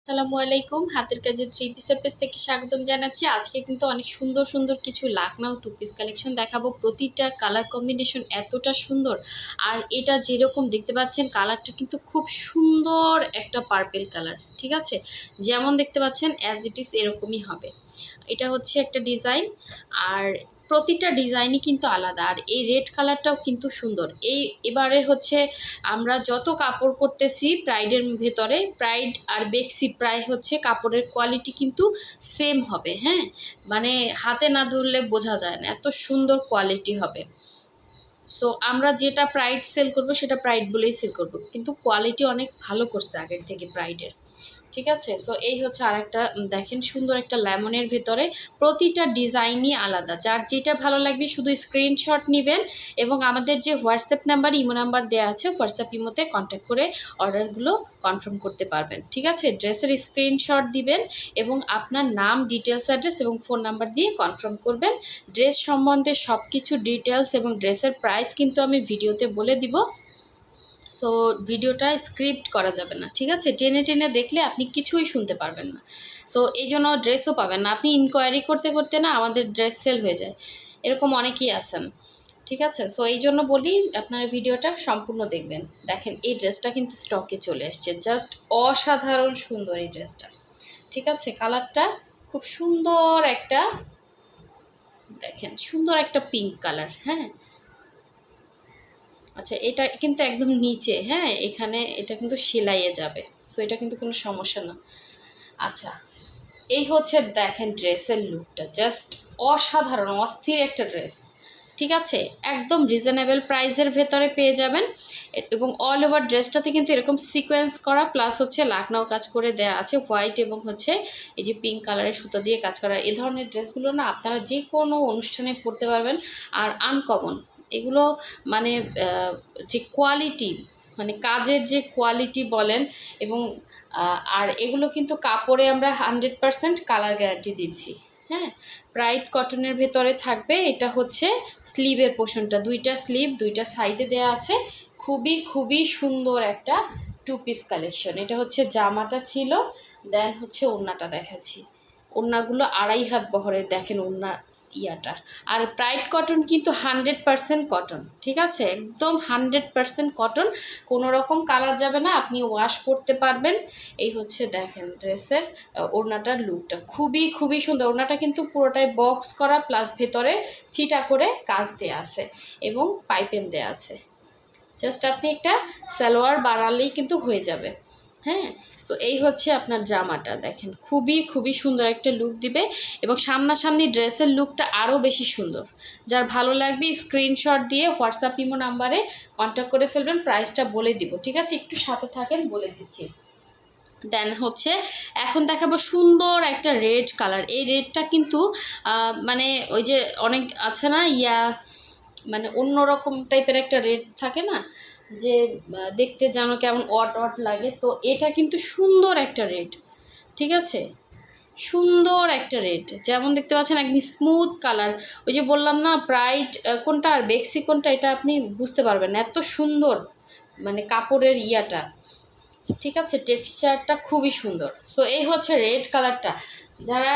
আসসালামু আলাইকুম। হাতের কাজের থ্রি পিসের পেজ থেকে স্বাগতম জানাচ্ছি। আজকে কিন্তু অনেক সুন্দর সুন্দর কিছু লাখনউ টু পিস কালেকশন দেখাবো। প্রতিটা কালার কম্বিনেশন এতটা সুন্দর, আর এটা যেরকম দেখতে পাচ্ছেন কালারটা কিন্তু খুব সুন্দর একটা পার্পেল কালার। ঠিক আছে, যেমন দেখতে পাচ্ছেন অ্যাজ ইট ইজ এরকমই হবে। এটা হচ্ছে একটা ডিজাইন, আর প্রতিটা ডিজাইনই কিন্তু আলাদা। আর এই রেড কালারটাও কিন্তু সুন্দর। এবারের হচ্ছে আমরা যত কাপড় করতেছি প্রাইডের ভেতরে, প্রাইড আর বেক্সি প্রায় হচ্ছে কাপড়ের কোয়ালিটি কিন্তু সেম হবে। হ্যাঁ, মানে হাতে না ধরলে বোঝা যায় না, এত সুন্দর কোয়ালিটি হবে। সো আমরা যেটা প্রাইড সেল করব সেটা প্রাইড বলেই সেল করব, কিন্তু কোয়ালিটি অনেক ভালো করছে আগের থেকে প্রাইডের। ঠিক আছে, সো এই হচ্ছে আরেকটা দেখেন সুন্দর একটা লেমনের ভেতরে। প্রতিটা ডিজাইনই আলাদা, যার যেটা ভালো লাগবে শুধু স্ক্রিনশট নেবেন এবং আমাদের যে হোয়াটসঅ্যাপ নাম্বার ইমো নাম্বার দেওয়া আছে হোয়াটসঅ্যাপ ইমোতে কন্ট্যাক্ট করে অর্ডারগুলো কনফার্ম করতে পারবেন। ঠিক আছে, ড্রেসের স্ক্রিনশট দিবেন এবং আপনার নাম, ডিটেলস, অ্যাড্রেস এবং ফোন নাম্বার দিয়ে কনফার্ম করবেন। ড্রেস সম্বন্ধে সব কিছু ডিটেলস এবং ড্রেসের প্রাইস কিন্তু আমি ভিডিওতে বলে দিব। সো ভিডিওটা স্ক্রিপ্ট করা যাবে না। ঠিক আছে, টেনে টেনে দেখলে আপনি কিছুই শুনতে পারবেন না। সো এই জন্য ড্রেসও পাবেন না, আপনি ইনকোয়ারি করতে করতে না আমাদের ড্রেস সেল হয়ে যায়, এরকম অনেকেই আছেন। ঠিক আছে, সো এই জন্য বলি আপনারা ভিডিওটা সম্পূর্ণ দেখবেন। দেখেন এই ড্রেসটা কিন্তু স্টকে চলে আসছে, জাস্ট অসাধারণ সুন্দর এই ড্রেসটা। ঠিক আছে, কালারটা খুব সুন্দর একটা, দেখেন সুন্দর একটা পিঙ্ক কালার। হ্যাঁ, আচ্ছা এটা কিন্তু একদম নিচে, হ্যাঁ এখানে এটা কিন্তু সেলাইয়ে যাবে, সো এটা কিন্তু কোনো সমস্যা না। আচ্ছা, এই হচ্ছে দেখেন ড্রেসের লুকটা, জাস্ট অসাধারণ অস্থির একটা ড্রেস। ঠিক আছে, একদম রিজনেবল প্রাইসের ভেতরে পেয়ে যাবেন। এবং অল ওভার ড্রেসটাতে কিন্তু এরকম সিকোয়েন্স করা প্লাস হচ্ছে লাকনাও কাজ করে দেয়া আছে, হোয়াইট এবং হচ্ছে এই যে পিঙ্ক কালারের সুতা দিয়ে কাজ করা। এই ধরনের ড্রেসগুলো না আপনারা যে কোনো অনুষ্ঠানে পরতে পারবেন, আর আনকমন এগুলো। মানে যে কোয়ালিটি, মানে কাজের যে কোয়ালিটি বলেন, এবং আর এগুলো কিন্তু কাপড়ে আমরা 100% কালার গ্যারান্টি দিচ্ছি। হ্যাঁ, ব্রাইট কটনের ভেতরে থাকবে। এটা হচ্ছে স্লিভের পোর্শনটা, দুইটা স্লিভ দুইটা সাইডে দেয়া আছে। খুবই খুবই সুন্দর একটা টু পিস কালেকশন। এটা হচ্ছে জামাটা ছিল, দেন হচ্ছে ওড়নাটা দেখাচ্ছি। ওড়নাগুলো 2.5 হাত বহরের, দেখেন ওড়না ইয়াটা। আর প্রাইড কটন কিন্তু 100% কটন। ঠিক আছে, একদম 100% কটন, কোনো রকম কালার যাবে না, আপনি ওয়াশ করতে পারবেন। এই হচ্ছে দেখেন ড্রেসের ওড়নাটার লুকটা খুবই খুবই সুন্দর। ওড়নাটা কিন্তু পুরোটাই বক্স করা প্লাস ভেতরে চিটা করে কাজ দেয়া আছে এবং পাইপেন দেয়া আছে। জাস্ট আপনি একটা সালোয়ার বানালেই কিন্তু হয়ে যাবে। হ্যাঁ, সো এই হচ্ছে আপনার জামাটা, দেখেন খুবই খুবই সুন্দর একটা লুক দিবে এবং সামনাসামনি ড্রেসের লুকটা আরও বেশি সুন্দর। যার ভালো লাগবে স্ক্রিনশট দিয়ে হোয়াটসঅ্যাপ ইমো নাম্বারে কন্ট্যাক্ট করে ফেলবেন, প্রাইসটা বলে দিব। ঠিক আছে, একটু সাথে থাকেন, বলে দিচ্ছি। দেন হচ্ছে এখন দেখাবো সুন্দর একটা রেড কালার। এই রেডটা কিন্তু মানে ওই যে অনেক আছে না মানে অন্যরকম টাইপের একটা রেড থাকে না, যে দেখতে যেন কেমন অট অট লাগে, তো এটা কিন্তু সুন্দর একটা রেড। ঠিক আছে, সুন্দর একটা রেড, যেমন দেখতে পাচ্ছেন একদম স্মুথ কালার। ওই যে বললাম না প্রাইড কোনটা আর বেক্সি কোনটা, এটা আপনি বুঝতে পারবেন এত সুন্দর, মানে কাপড়ের ইয়াটা। ঠিক আছে, টেক্সচারটা খুবই সুন্দর। সো এই হচ্ছে রেড কালারটা, যারা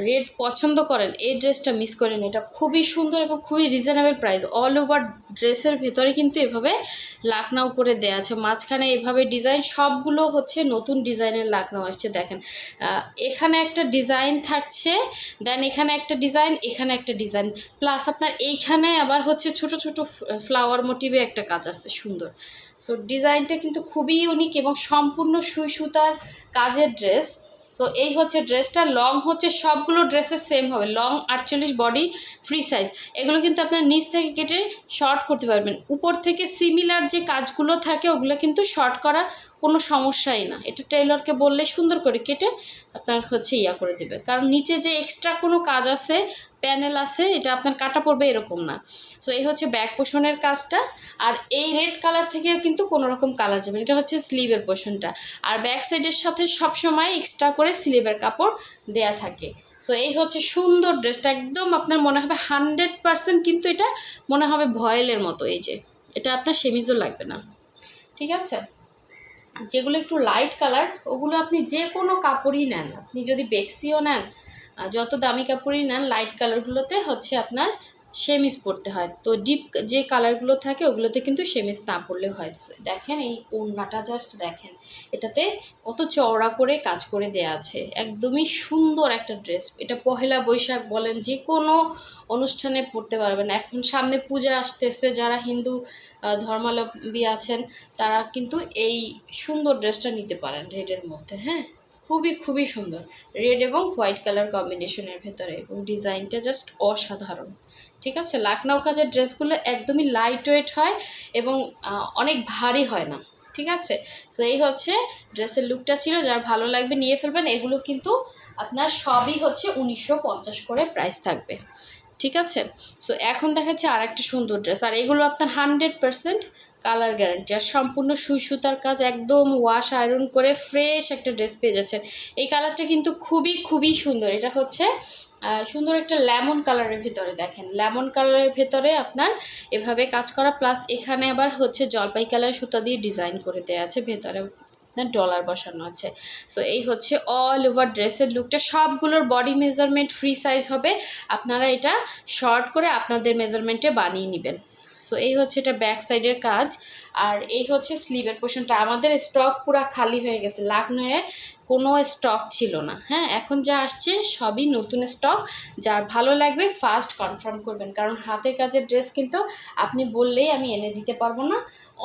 রেড পছন্দ করেন এই ড্রেসটা মিস করেন, এটা খুবই সুন্দর এবং খুবই রিজনেবল প্রাইস। অল ওভার ড্রেসের ভেতরে কিন্তু এভাবে লাকনাও করে দেয়া আছে, মাঝখানে এভাবে ডিজাইন, সবগুলো হচ্ছে নতুন ডিজাইনের লাকনাও আসছে। দেখেন এখানে একটা ডিজাইন থাকছে, দেন এখানে একটা ডিজাইন, এখানে একটা ডিজাইন, প্লাস আপনার এইখানে আবার হচ্ছে ছোট ছোট ফ্লাওয়ার মোটিভে একটা কাজ আছে সুন্দর। সো ডিজাইনটা কিন্তু খুবই ইউনিক এবং সম্পূর্ণ সুই সুতার কাজের ড্রেস। সো এই হচ্ছে ড্রেসটা, লং হচ্ছে সবগুলো ড্রেসের সেম হবে, লং 48, বডি ফ্রি সাইজ। এগুলো কিন্তু আপনার নিচ থেকে কেটে শর্ট করতে পারবেন, উপর থেকে সিমিলার যে কাজগুলো থাকে ওগুলো কিন্তু শর্ট করা কোনো সমস্যাই না। এটা টেইলরকে বললে সুন্দর করে কেটে আপনার হচ্ছে করে দেবে, কারণ নিচে যে এক্সট্রা কোনো কাজ আছে, প্যানেল আছে, এটা আপনার কাটা পড়বে এরকম না। সো এই হচ্ছে ব্যাক পোর্শনের কাজটা। আর এই রেড কালার থেকেও কিন্তু কোনো রকম কালার যাবে, এটা হচ্ছে স্লিভের পোর্শনটা। আর ব্যাক সাইডের সাথে সবসময় এক্সট্রা করে স্লিভের কাপড় দেয়া থাকে। সো এই হচ্ছে সুন্দর ড্রেসটা, একদম আপনার মনে হবে 100%, কিন্তু এটা মনে হবে ভয়েলের মতো। এই যে এটা আপনার সেমিজও লাগবে না। ঠিক আছে, যেগুলো একটু লাইট কালার ওগুলো আপনি যে কোনো কাপড়ই নেন, আপনি যদি বেক্সিও নেন, যত দামি কাপড়ই নেন, লাইট কালারগুলোতে হচ্ছে আপনার সেমিজ পরতে হয়। তো ডিপ যে কালারগুলো থাকে ওগুলোতে কিন্তু সেমিজ না পরলেও হয়। দেখেন এই ওড়নাটা জাস্ট দেখেন, এটাতে কত চওড়া করে কাজ করে দেয়া আছে, একদমই সুন্দর একটা ড্রেস। এটা পহেলা বৈশাখ বলেন, যে কোনো অনুষ্ঠানে পরতে পারবেন। এখন সামনে পূজা আসতেছে, যারা হিন্দু ধর্মাবলম্বী আছেন তারা কিন্তু এই সুন্দর ড্রেসটা নিতে পারেন রেডের মধ্যে। হ্যাঁ, খুবই খুবই সুন্দর, রেড এবং হোয়াইট কালার কম্বিনেশনের ভেতরে, এবং ডিজাইনটা জাস্ট অসাধারণ। ঠিক আছে, লাখনৌ কাজের ড্রেসগুলো একদমই লাইট ওয়েট হয় এবং অনেক ভারী হয় না। ঠিক আছে, সো এই হচ্ছে ড্রেসের লুকটা ছিল। যার ভালো লাগবে নিয়ে ফেলবেন। এগুলো কিন্তু আপনার সবই হচ্ছে 1950 করে প্রাইস থাকবে। ঠিক আছে, সো এখন দেখাচ্ছি আর একটা সুন্দর ড্রেস, আর এগুলো আপনার 100% কালার গ্যারান্টি, আর সম্পূর্ণ সুই সুতার কাজ, একদম ওয়াশ আয়রন করে ফ্রেশ একটা ড্রেস পেয়ে যাচ্ছেন। এই কালারটা কিন্তু খুবই খুবই সুন্দর। এটা হচ্ছে সুন্দর একটা লেমন কালারের ভেতরে, দেখেন লেমন কালারের ভেতরে আপনার এভাবে কাজ করা, প্লাস এখানে আবার হচ্ছে জলপাই কালার সুতা দিয়ে ডিজাইন করে দেওয়া আছে, ভেতরে ডলার বসানো আছে। সো এই হচ্ছে অল ওভার ড্রেসের লুকটা। সবগুলোর বডি মেজারমেন্ট ফ্রি সাইজ হবে, আপনারা এটা শর্ট করে আপনাদের মেজারমেন্টে বানিয়ে নেবেন। সো এই হচ্ছে এটা ব্যাক সাইডের কাজ, আর এই হচ্ছে স্লিভের পোর্শনটা। আমাদের স্টক পুরো খালি হয়ে গেছে, লাখনৌয়ে কোনো স্টক ছিল না। হ্যাঁ, এখন যা আসছে সবই নতুন স্টক। যার ভালো লাগবে ফার্স্ট কনফার্ম করবেন, কারণ হাতের কাজের ড্রেস কিন্তু আপনি বললেই আমি এনে দিতে পারবো না,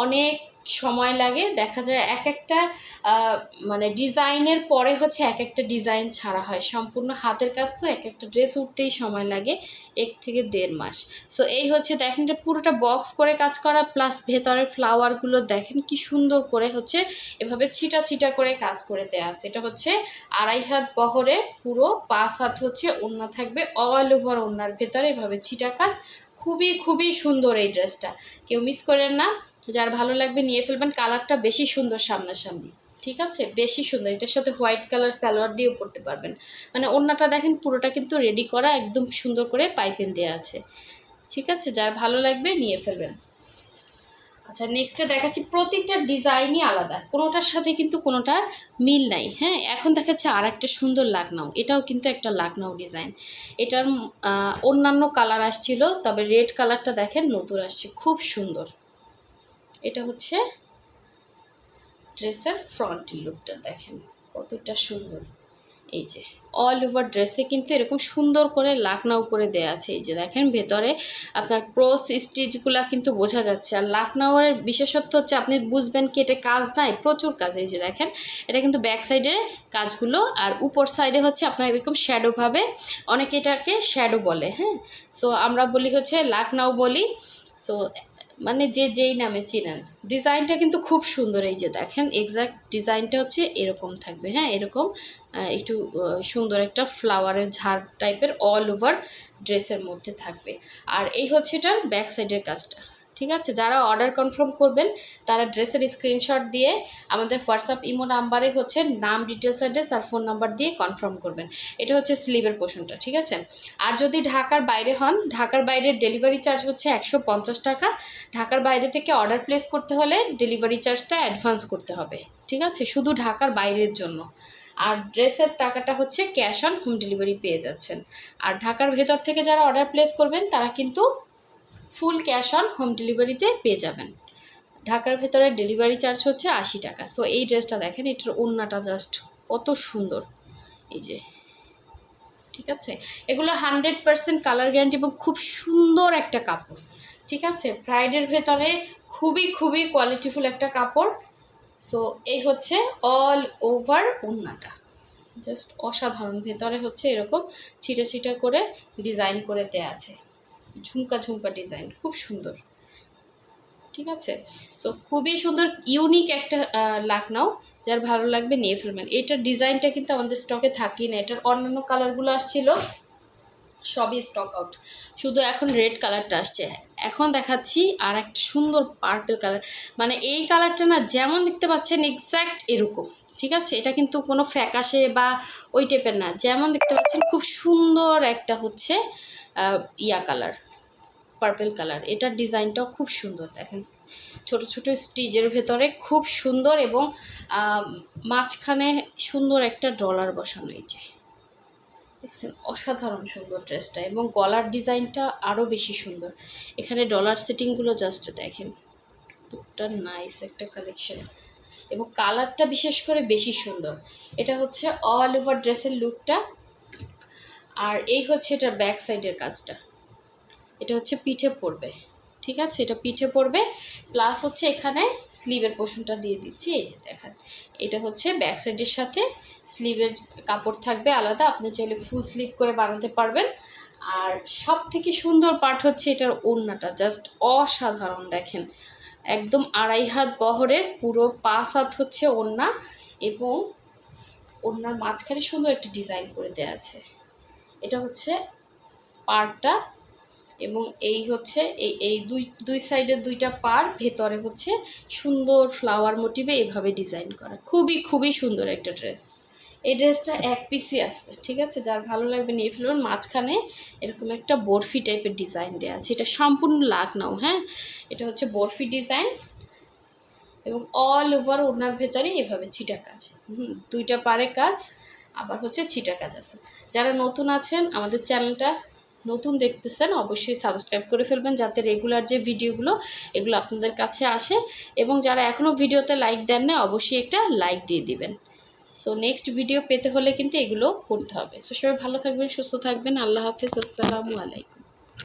অনেক সময় লাগে। দেখা যায় এক একটা মানে ডিজাইনের পরে হচ্ছে এক একটা ডিজাইন ছাড়া হয়, সম্পূর্ণ হাতের কাজ তো এক একটা ড্রেস উঠতেই সময় লাগে 1 থেকে 1.5 মাস। সো এই হচ্ছে দেখেন, এটা পুরোটা বক্স করে কাজ করা, প্লাস ভেতরের ফ্লাওয়ারগুলো দেখেন কি সুন্দর করে হচ্ছে এভাবে ছিটা ছিটা করে কাজ করে দেওয়া আছে। এটা হচ্ছে 2.5 হাত বহরে, পুরো 5 হাত হচ্ছে ওড়না থাকবে, অল ওভার ওড়নার ভেতরে এভাবে ছিটা কাজ। খুবই খুবই সুন্দর এই ড্রেসটা, কেউ মিস করেন না। যার ভালো লাগবে নিয়ে ফেলবেন। কালারটা বেশি সুন্দর সামনাসামনি, ঠিক আছে, বেশি সুন্দর। এটার সাথে হোয়াইট কালার সালোয়ার দিয়েও পরতে পারবেন। মানে ওড়নাটা দেখেন পুরোটা কিন্তু রেডি করা, একদম সুন্দর করে পাইপিং দেওয়া আছে। ঠিক আছে, যার ভালো লাগবে নিয়ে ফেলবেন। আচ্ছা, নেক্সটে দেখাচ্ছি, প্রতিটা ডিজাইনই আলাদা, কোনোটার সাথে কিন্তু কোনোটার মিল নাই। হ্যাঁ, এখন দেখাচ্ছে আর একটা সুন্দর লাখনৌ, এটাও কিন্তু একটা লাখনৌ ডিজাইন। এটার অন্যান্য কালার আসছিল, তবে রেড কালারটা দেখেন নতুন আসছে, খুব সুন্দর। এটা হচ্ছে ড্রেসের ফ্রন্ট লুকটা, দেখেন কতটা সুন্দর। এই যে অল ওভার ড্রেসে কিন্তু এরকম সুন্দর করে লাখনৌ করে দেয়া আছে। এই যে দেখেন ভেতরে আপনার ক্রস স্টিচগুলা কিন্তু বোঝা যাচ্ছে। আর লাখনৌয়ের বিশেষত্ব হচ্ছে আপনি বুঝবেন কি এটা কাজ নাই, প্রচুর কাজ। এই যে দেখেন, এটা কিন্তু ব্যাক সাইডে কাজগুলো, আর উপর সাইডে হচ্ছে আপনার এরকম শ্যাডোভাবে, অনেকে এটাকে শ্যাডো বলে। হ্যাঁ, সো আমরা বলি হচ্ছে লাখনৌ বলি। সো মানে যে যেই নামে চিনেন, ডিজাইনটা কিন্তু খুব সুন্দর। এই যে দেখেন এক্স্যাক্ট ডিজাইনটা হচ্ছে এরকম থাকবে। হ্যাঁ, এরকম একটু সুন্দর একটা ফ্লাওয়ারের ঝাড় টাইপের অল ওভার ড্রেসের মধ্যে থাকবে। আর এই হচ্ছে এটার ব্যাক সাইডের কাজটা। ঠিক আছে, যারা অর্ডার কনফার্ম করবেন তারা ড্রেসের স্ক্রিনশট দিয়ে আমাদের হোয়াটসঅ্যাপ ইমো নাম্বারে হচ্ছে নাম, ডিটেলস, অ্যাড্রেস আর ফোন নাম্বার দিয়ে কনফার্ম করবেন। এটা হচ্ছে স্লিভের পোর্শনটা। ঠিক আছে, আর যদি ঢাকার বাইরে হন, ঢাকার বাইরের ডেলিভারি চার্জ হচ্ছে 150 টাকা। ঢাকার বাইরে থেকে অর্ডার প্লেস করতে হলে ডেলিভারি চার্জটা অ্যাডভান্স করতে হবে। ঠিক আছে, শুধু ঢাকার বাইরের জন্য। আর ড্রেসের টাকাটা হচ্ছে ক্যাশ অন হোম ডেলিভারি পেয়ে যাচ্ছেন। আর ঢাকার ভেতর থেকে যারা অর্ডার প্লেস করবেন তারা কিন্তু ফুল ক্যাশ অন হোম ডেলিভারিতে পেয়ে যাবেন। ঢাকার ভেতরে ডেলিভারি চার্জ হচ্ছে 80 টাকা। সো এই ড্রেসটা দেখেন, এটার ওড়নাটা জাস্ট কত সুন্দর। এই যে, ঠিক আছে, এগুলো 100% কালার গ্যারান্টি এবং খুব সুন্দর একটা কাপড়। ঠিক আছে, ব্রাইডের ভেতরে খুবই খুবই কোয়ালিটিফুল একটা কাপড়। সো এই হচ্ছে অল ওভার ওড়নাটা, জাস্ট অসাধারণ। ভেতরে হচ্ছে এরকম ছিটা ছিটা করে ডিজাইন করে দেওয়া আছে, ঝুমকা ঝুমকা ডিজাইন, খুব সুন্দর। ঠিক আছে, সো খুবই সুন্দর, ইউনিক একটা লাখনৌ। যার ভালো লাগবে নিয়ে ফেলবেন। এটার ডিজাইনটা কিন্তু আমাদের স্টকে থাকি না, এটার অন্যান্য কালারগুলো আসছিল সবই স্টক আউট, শুধু এখন রেড কালারটা আসছে। এখন দেখাচ্ছি আর একটা সুন্দর পার্পল কালার, মানে এই কালারটা না যেমন দেখতে পাচ্ছেন এক্স্যাক্ট এরকম। ঠিক আছে, এটা কিন্তু কোনো ফ্যাকাশে বা ওই টাইপের না, যেমন দেখতে পাচ্ছেন খুব সুন্দর একটা হচ্ছে ইয়া কালার, পার্পল কালার। এটার ডিজাইনটাও খুব সুন্দর, দেখেন ছোট ছোট স্টিচের ভেতরে খুব সুন্দর, এবং মাঝখানে সুন্দর একটা ডলার বসানো। এই যে দেখছেন, অসাধারণ সুন্দর ড্রেসটা, এবং গলার ডিজাইনটা আরও বেশি সুন্দর। এখানে ডলার সেটিংগুলো জাস্ট দেখেন, কতটা নাইস একটা কালেকশন, এবং কালারটা বিশেষ করে বেশি সুন্দর। এটা হচ্ছে অল ওভার ড্রেসের লুকটা। আর এই হচ্ছে এটার ব্যাক সাইডের কাজটা, এটা হচ্ছে পিঠে পড়বে, ঠিক আছে, এটা পিঠে পড়বে। প্লাস হচ্ছে এখানে স্লিভের পোর্শনটা দিয়ে দিচ্ছি, এই যে দেখেন, এটা হচ্ছে ব্যাক সাইডের সাথে স্লিভের কাপড় থাকবে আলাদা, আপনি চাইলে ফুল স্লিভ করে বানাতে পারবেন। আর সব থেকে সুন্দর পার্ট হচ্ছে এটার ওড়নাটা, জাস্ট অসাধারণ। দেখেন, একদম 2.5 হাত বহরের, পুরো 5 হাত হচ্ছে ওড়না, এবং ওড়নার মাঝখানে সুন্দর একটা ডিজাইন করে দেওয়া আছে। এটা হচ্ছে পাড়টা, এবং এই হচ্ছে এই দুই সাইডের দুইটা পাড়, ভেতরে হচ্ছে সুন্দর ফ্লাওয়ার মোটিভে এভাবে ডিজাইন করা। খুবই খুবই সুন্দর একটা ড্রেস। এই ড্রেসটা এক পিসই আছে, ঠিক আছে, যার ভালো লাগবে নিয়ে ফেলুন। মাঝখানে এরকম একটা বরফি টাইপের ডিজাইন দেওয়া আছে, এটা সম্পূর্ণ লাকনাও, হ্যাঁ, এটা হচ্ছে বরফি ডিজাইন, এবং অল ওভার ওড়নার ভেতরে এভাবে ছিটা কাজ, দুইটা পাড়ে কাজ, আবার হচ্ছে ছিটা কাজ আছে। যারা নতুন আছেন, আমাদের চ্যানেলটা নতুন দেখতেছেন, অবশ্যই সাবস্ক্রাইব করে ফেলবেন, যাতে রেগুলার যে ভিডিওগুলো এগুলো আপনাদের কাছে আসে। এবং যারা এখনও ভিডিওতে লাইক দেন না, অবশ্যই একটা লাইক দিয়ে দিবেন। সো নেক্সট ভিডিও পেতে হলে কিন্তু এগুলো করতে হবে। সো সবাই ভালো থাকবেন, সুস্থ থাকবেন। আল্লাহ হাফেজ, আসসালামু আলাইকুম।